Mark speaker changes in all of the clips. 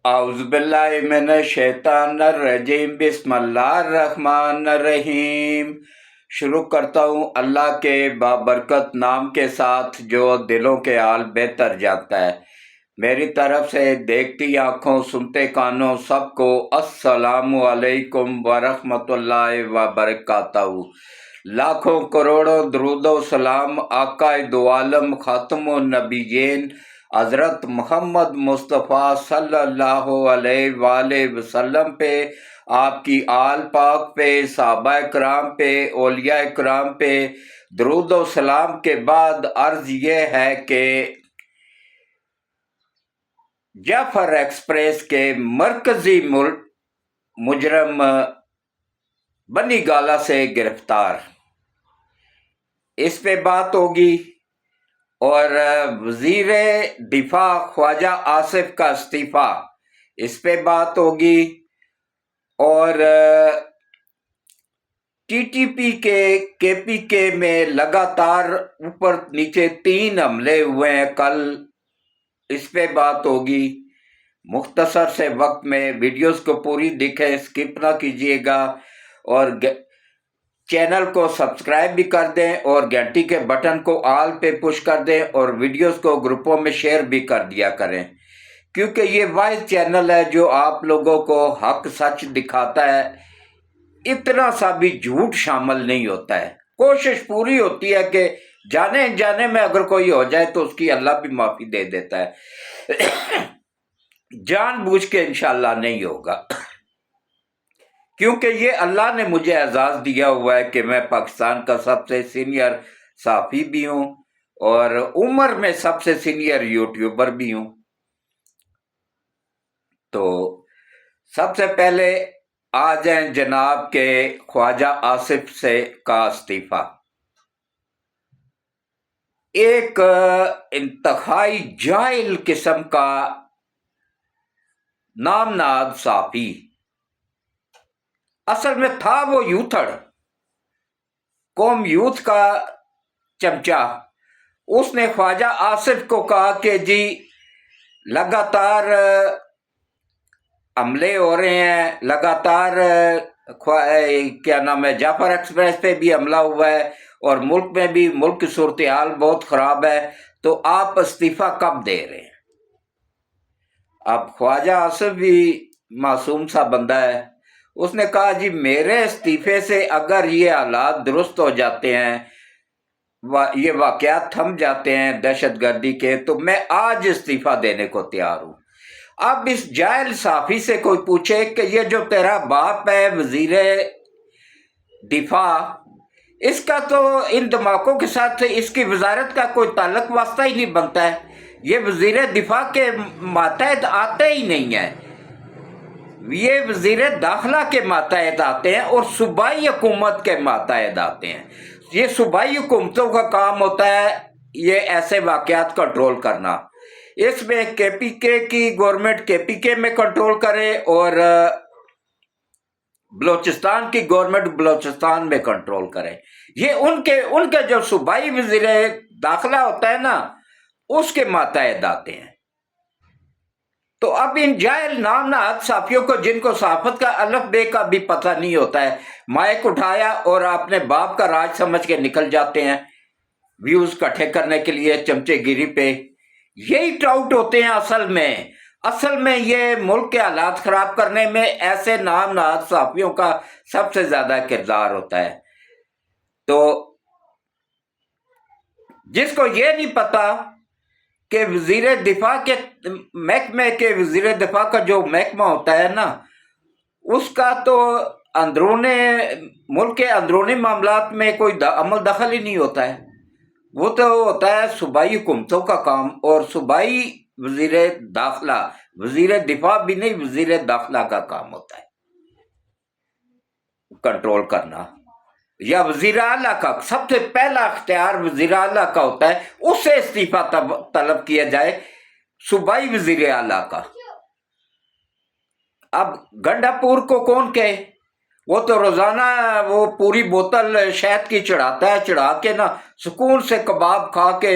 Speaker 1: اعوذ باللہ من الشیطان الرجیم بسم اللہ الرحمن الرحیم۔ شروع کرتا ہوں اللہ کے بابرکت نام کے ساتھ جو دلوں کے حال بہتر جانتا ہے۔ میری طرف سے دیکھتی آنکھوں سنتے کانوں سب کو السلام علیکم ورحمۃ اللہ وبرکاتہ۔ لاکھوں کروڑوں درود و سلام آقا دو عالم خاتم النبیین حضرت محمد مصطفیٰ صلی اللہ علیہ وآلہ وسلم پہ، آپ کی آل پاک پہ، صحابہ کرام پہ، اولیاء کرام پہ درود و سلام کے بعد عرض یہ ہے کہ جعفر ایکسپریس کے مرکزی مجرم بنی گالہ سے گرفتار، اس پہ بات ہوگی، اور وزیر دفاع خواجہ آصف کا استعفیٰ، اس پہ بات ہوگی، اور ٹی ٹی پی کے پی کے میں لگاتار اوپر نیچے 3 حملے ہوئے ہیں کل، اس پہ بات ہوگی۔ مختصر سے وقت میں ویڈیوز کو پوری دیکھیں، اسکپ نہ کیجیے گا، اور چینل کو سبسکرائب بھی کر دیں اور گھنٹی کے بٹن کو آل پہ پش کر دیں، اور ویڈیوز کو گروپوں میں شیئر بھی کر دیا کریں، کیونکہ یہ واحد چینل ہے جو آپ لوگوں کو حق سچ دکھاتا ہے، اتنا سا بھی جھوٹ شامل نہیں ہوتا ہے۔ کوشش پوری ہوتی ہے کہ جانے میں اگر کوئی ہو جائے تو اس کی اللہ بھی معافی دے دیتا ہے، جان بوجھ کے انشاءاللہ نہیں ہوگا، کیونکہ یہ اللہ نے مجھے اعزاز دیا ہوا ہے کہ میں پاکستان کا سب سے سینئر صحافی بھی ہوں اور عمر میں سب سے سینئر یوٹیوبر بھی ہوں۔ تو سب سے پہلے آ جائیں جناب کے خواجہ آصف سے کا استعفیٰ۔ ایک انتہائی جاہل قسم کا نام نہاد صحافی، اصل میں تھا وہ یوتھڑ، قوم یوتھ کا چمچہ، اس نے خواجہ آصف کو کہا کہ جی لگاتار حملے ہو رہے ہیں، لگاتار کیا نام ہے، جعفر ایکسپریس پہ بھی حملہ ہوا ہے اور ملک میں بھی، ملک کی صورتحال بہت خراب ہے، تو آپ استعفیٰ کب دے رہے ہیں؟ اب خواجہ آصف بھی معصوم سا بندہ ہے، اس نے کہا جی میرے استعفے سے اگر یہ حالات درست ہو جاتے ہیں، یہ واقعات تھم جاتے ہیں دہشت گردی کے، تو میں آج استعفیٰ دینے کو تیار ہوں۔ اب اس جاہل صحافی سے کوئی پوچھے کہ یہ جو تیرا باپ ہے وزیر دفاع، اس کا تو ان دھماکوں کے ساتھ اس کی وزارت کا کوئی تعلق واسطہ ہی نہیں بنتا ہے، یہ وزیر دفاع کے ماتحت آتے ہی نہیں ہیں، یہ وزیر داخلہ کے ماتحت آتے ہیں اور صوبائی حکومت کے ماتحت آتے ہیں۔ یہ صوبائی حکومتوں کا کام ہوتا ہے یہ ایسے واقعات کنٹرول کرنا، اس میں کے پی کے کی گورنمنٹ کے پی کے میں کنٹرول کرے اور بلوچستان کی گورنمنٹ بلوچستان میں کنٹرول کرے، یہ ان کے جو صوبائی وزیر داخلہ ہوتا ہے نا اس کے ماتحت آتے ہیں۔ تو اب ان جاہل نام نہاد صحافیوں کو، جن کو صحافت کا الف بے کا بھی پتہ نہیں ہوتا ہے، مائک اٹھایا اور اپنے باپ کا راج سمجھ کے نکل جاتے ہیں ویوز کٹھے کرنے کے لیے چمچے گیری پہ، یہی ٹراؤٹ ہوتے ہیں اصل میں یہ ملک کے حالات خراب کرنے میں ایسے نام نہاد صحافیوں کا سب سے زیادہ کردار ہوتا ہے۔ تو جس کو یہ نہیں پتا کہ وزیر دفاع کے محکمے کے وزیر دفاع کا جو محکمہ ہوتا ہے نا، اس کا تو ملک کے اندرونی معاملات میں کوئی عمل دخل ہی نہیں ہوتا ہے، وہ تو ہوتا ہے صوبائی حکومتوں کا کام، اور صوبائی وزیر داخلہ، وزیر دفاع بھی نہیں، وزیر داخلہ کا کام ہوتا ہے کنٹرول کرنا، یا وزیر اعلیٰ کا سب سے پہلا اختیار وزیر اعلیٰ کا ہوتا ہے، اس سے استعفیٰ طلب کیا جائے صوبائی وزیر اعلیٰ کا۔ اب گنڈا پور کو کون کہے، وہ تو روزانہ وہ پوری بوتل شہد کی چڑھاتا ہے، چڑھا کے نا سکون سے کباب کھا کے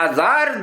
Speaker 1: 1000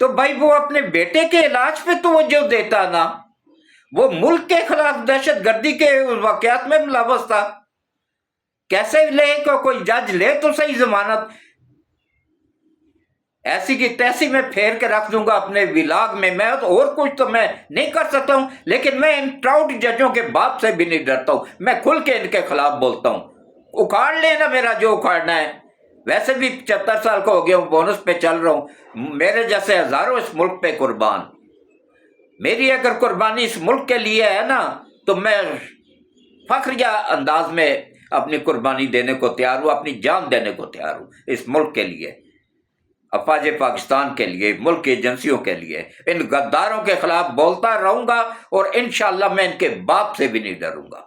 Speaker 1: تو بھائی وہ اپنے بیٹے کے علاج پہ توجہ دیتا نا، وہ ملک کے خلاف دہشت گردی کے واقعات میں ملوث تھا، کیسے لے کوئی جج لے تو صحیح ضمانت؟ ایسی کی تیسی میں پھیر کے رکھ دوں گا اپنے ولاگ میں تو اور کچھ تو میں نہیں کر سکتا ہوں، لیکن میں ان ٹراؤٹ ججوں کے باپ سے بھی نہیں ڈرتا ہوں، میں کھل کے ان کے خلاف بولتا ہوں، اکھاڑ لینا میرا جو اکھاڑنا ہے، ویسے بھی 75 سال کا ہو گیا ہوں، بونس پہ چل رہا ہوں، میرے جیسے ہزاروں اس ملک پہ قربان، میری اگر قربانی اس ملک کے لیے ہے نا تو میں فخریہ انداز میں اپنی قربانی دینے کو تیار ہوں، اپنی جان دینے کو تیار ہوں اس ملک کے لیے، افواج پاکستان کے لیے، ملک کی ایجنسیوں کے لیے، ان غداروں کے خلاف بولتا رہوں گا، اور انشاءاللہ میں ان کے باپ سے بھی نہیں ڈروں گا،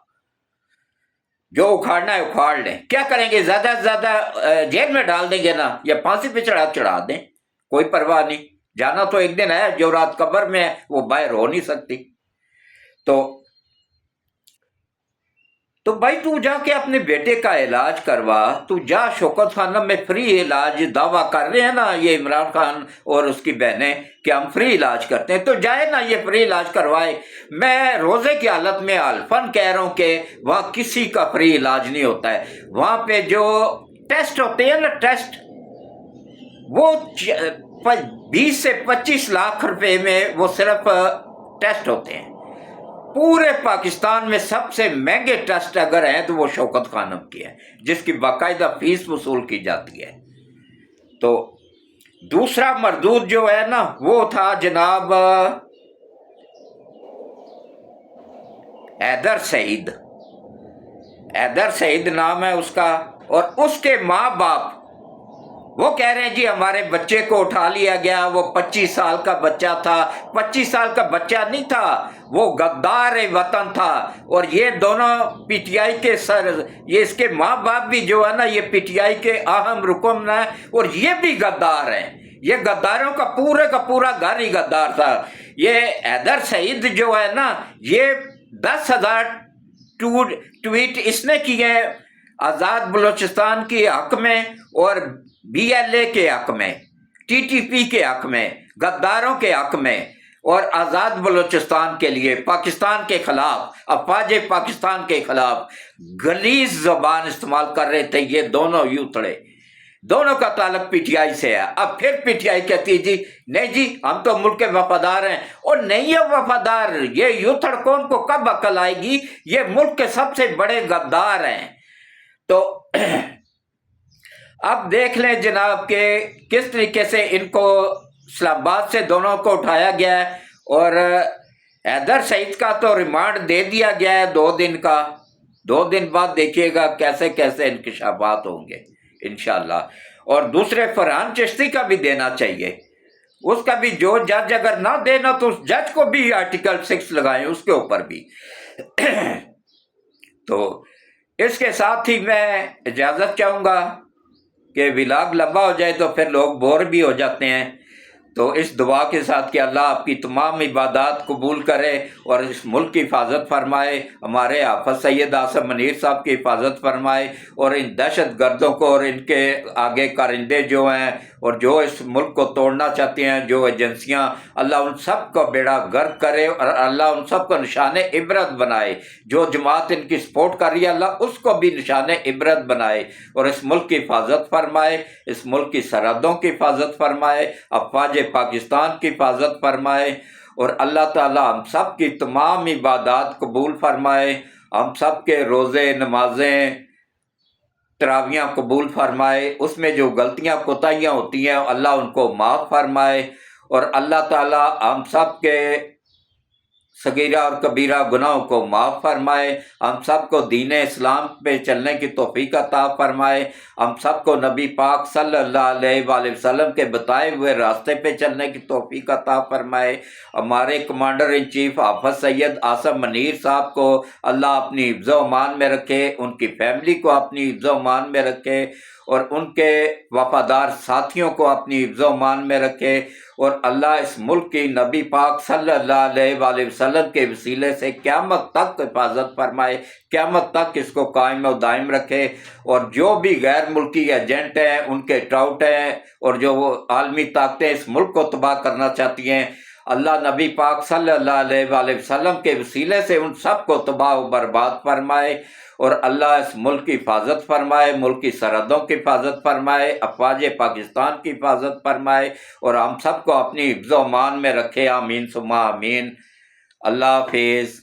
Speaker 1: جو اکھاڑنا ہے اکھاڑ لیں، کیا کریں گے، زیادہ سے زیادہ جیل میں ڈال دیں گے نا، یا پھانسی پہ چڑھا دیں، کوئی پرواہ نہیں، جانا تو ایک دن ہے، جو رات قبر میں ہے وہ باہر ہو نہیں سکتی۔ تو بھائی تو جا کے اپنے بیٹے کا علاج کروا، تو جا شوکت خانم میں فری علاج دعویٰ کر رہے ہیں نا یہ عمران خان اور اس کی بہنیں کہ ہم فری علاج کرتے ہیں، تو جائے نا یہ فری علاج کروائے۔ میں روزے کی حالت میں الفن کہہ رہا ہوں کہ وہاں کسی کا فری علاج نہیں ہوتا ہے، وہاں پہ جو ٹیسٹ ہوتے ہیں نا ٹیسٹ، وہ 20 سے 25 لاکھ روپے میں وہ صرف ٹیسٹ ہوتے ہیں، پورے پاکستان میں سب سے مہنگے ٹیسٹ اگر ہیں تو وہ شوکت خانم کی ہے، جس کی باقاعدہ فیس وصول کی جاتی ہے۔ تو دوسرا مردود جو ہے نا وہ تھا جناب حیدر سعید نام ہے اس کا، اور اس کے ماں باپ وہ کہہ رہے ہیں جی ہمارے بچے کو اٹھا لیا گیا، وہ 25 سال کا بچہ تھا، 25 سال کا بچہ نہیں تھا، وہ غدار وطن تھا، اور یہ دونوں پی ٹی آئی کے یہ اس کے ماں باپ بھی جو ہے نا یہ پی ٹی آئی کے اہم رکن ہیں، اور یہ بھی غدار ہیں، یہ غداروں کا پورا گھر ہی غدار تھا۔ یہ حیدر سعید جو ہے نا یہ 10,000 ٹویٹ اس نے کیے آزاد بلوچستان کے حق میں، اور بی ایل اے کے حق میں، ٹی ٹی پی کے حق میں، غداروں کے حق میں، اور آزاد بلوچستان کے لیے، پاکستان کے خلاف، افواج پاکستان کے خلاف غلیظ زبان استعمال کر رہے تھے یہ دونوں یوتڑے، دونوں کا تعلق پی ٹی آئی سے ہے۔ اب پھر پی ٹی آئی کہتی جی نہیں جی ہم تو ملک کے وفادار ہیں، اور نہیں ہے وفادار، یہ یوتھڑ کون کو کب عقل آئے گی، یہ ملک کے سب سے بڑے غدار ہیں۔ تو اب دیکھ لیں جناب کہ کس طریقے سے ان کو اسلام آباد سے دونوں کو اٹھایا گیا ہے، اور حیدر سعید کا تو ریمانڈ دے دیا گیا ہے 2 دن کا، 2 دن بعد دیکھیے گا کیسے کیسے انکشافات ہوں گے انشاءاللہ۔ اور دوسرے فرحان چشتی کا بھی دینا چاہیے، اس کا بھی جو جج اگر نہ دینا تو اس جج کو بھی آرٹیکل 6 لگائیں اس کے اوپر بھی۔ تو اس کے ساتھ ہی میں اجازت چاہوں گا کہ ولاگ لمبا ہو جائے تو پھر لوگ بور بھی ہو جاتے ہیں، تو اس دعا کے ساتھ کہ اللہ آپ کی تمام عبادات قبول کرے اور اس ملک کی حفاظت فرمائے، ہمارے حافظ سید آصم منیر صاحب کی حفاظت فرمائے، اور ان دہشت گردوں کو اور ان کے آگے کارندے جو ہیں اور جو اس ملک کو توڑنا چاہتے ہیں، جو ایجنسیاں، اللہ ان سب کو بیڑا غرق کرے، اور اللہ ان سب کو نشان عبرت بنائے، جو جماعت ان کی سپورٹ کر رہی ہے اللہ اس کو بھی نشان عبرت بنائے، اور اس ملک کی حفاظت فرمائے، اس ملک کی سرحدوں کی حفاظت فرمائے، افواج پاکستان کی حفاظت فرمائے، اور اللہ تعالی ہم سب کی تمام عبادات قبول فرمائے، ہم سب کے روزے، نمازیں، تراویحاں قبول فرمائے، اس میں جو غلطیاں کوتاہیاں ہوتی ہیں اللہ ان کو معاف فرمائے، اور اللہ تعالی ہم سب کے صغیرہ اور کبیرہ گناہوں کو معاف فرمائے، ہم سب کو دین اسلام پہ چلنے کی توفیق عطا فرمائے، ہم سب کو نبی پاک صلی اللہ علیہ وآلہ وسلم کے بتائے ہوئے راستے پہ چلنے کی توفیق عطا فرمائے، ہمارے کمانڈر ان چیف حافظ سید آصم منیر صاحب کو اللہ اپنی حفظ و امان میں رکھے، ان کی فیملی کو اپنی حفظ و امان میں رکھے، اور ان کے وفادار ساتھیوں کو اپنی حفظ و امان میں رکھے، اور اللہ اس ملک کی نبی پاک صلی اللہ علیہ وآلہ وسلم کے وسیلے سے قیامت تک حفاظت فرمائے، قیامت تک اس کو قائم و دائم رکھے، اور جو بھی غیر ملکی ایجنٹ ہیں ان کے ٹراؤٹ ہیں اور جو وہ عالمی طاقتیں اس ملک کو تباہ کرنا چاہتی ہیں، اللہ نبی پاک صلی اللہ علیہ وآلہ وسلم کے وسیلے سے ان سب کو تباہ و برباد فرمائے، اور اللہ اس ملک کی حفاظت فرمائے، ملک کی سرحدوں کی حفاظت فرمائے، افواج پاکستان کی حفاظت فرمائے، اور ہم سب کو اپنی حفظ و امان میں رکھے، آمین ثم آمین۔ اللہ حافظ۔